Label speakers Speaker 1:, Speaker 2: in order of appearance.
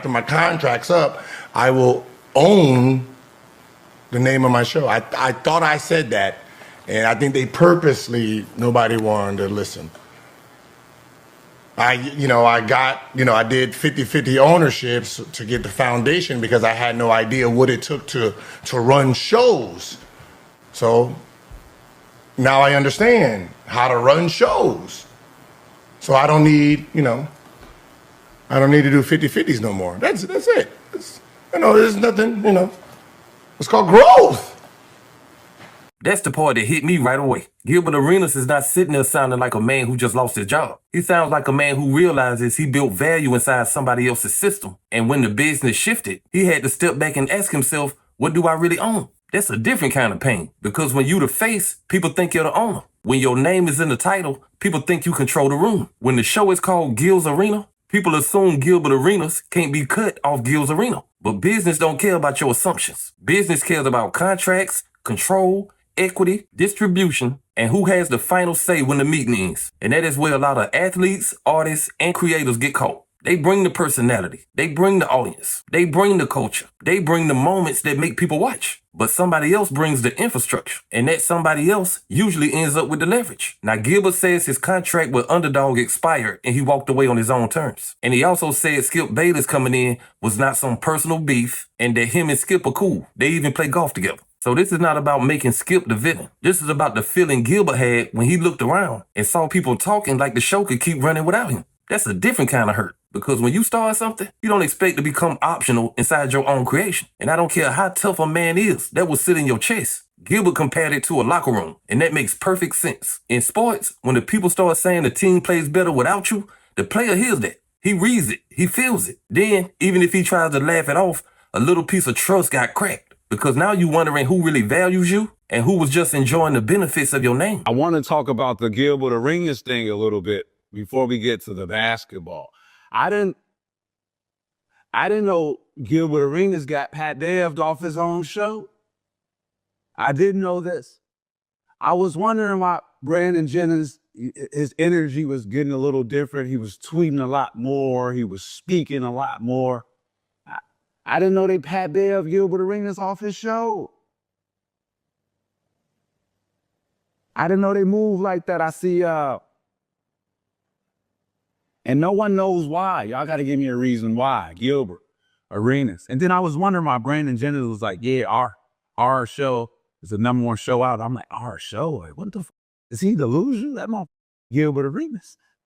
Speaker 1: After my contract's up, I will own the name of my show. I thought I said that, and I think they purposely, nobody wanted to listen. I did 50-50 ownerships to get the foundation because I had no idea what it took to run shows. So now I understand how to run shows. So I don't need, I don't need to do 50-50s no more. That's it. There's nothing, it's called growth.
Speaker 2: That's the part that hit me right away. Gilbert Arenas is not sitting there sounding like a man who just lost his job. He sounds like a man who realizes he built value inside somebody else's system. And when the business shifted, he had to step back and ask himself, what do I really own? That's a different kind of pain, because when you the face, people think you're the owner. When your name is in the title, people think you control the room. When the show is called Gil's Arena, people assume Gilbert Arenas can't be cut off Gil's Arena. But business don't care about your assumptions. Business cares about contracts, control, equity, distribution, and who has the final say when the meeting ends. And that is where a lot of athletes, artists, and creators get caught. They bring the personality. They bring the audience. They bring the culture. They bring the moments that make people watch. But somebody else brings the infrastructure. And that somebody else usually ends up with the leverage. Now, Gilbert says his contract with Underdog expired and he walked away on his own terms. And he also said Skip Bayless coming in was not some personal beef and that him and Skip are cool. They even play golf together. So this is not about making Skip the villain. This is about the feeling Gilbert had when he looked around and saw people talking like the show could keep running without him. That's a different kind of hurt. Because when you start something, you don't expect to become optional inside your own creation. And I don't care how tough a man is, that will sit in your chest. Gilbert compared it to a locker room, and that makes perfect sense. In sports, when the people start saying the team plays better without you, the player hears that. He reads it. He feels it. Then, even if he tries to laugh it off, a little piece of trust got cracked. Because now you're wondering who really values you and who was just enjoying the benefits of your name.
Speaker 3: I want to talk about the Gilbert Arenas thing a little bit before we get to the basketball. I didn't know Gilbert Arenas got Pat Deved off his own show. I didn't know this. I was wondering why Brandon Jennings, his energy was getting a little different. He was tweeting a lot more. He was speaking a lot more. I didn't know they Pat Deved Gilbert Arenas off his show. I didn't know they moved like that. I see, and no one knows why. Y'all got to give me a reason why. Gilbert Arenas. And then I was wondering why Brandon Jennings was like, yeah, our show is the #1 show out. I'm like, our show? Like, what the f? Is he delusional? That motherfucker, Gilbert Arenas.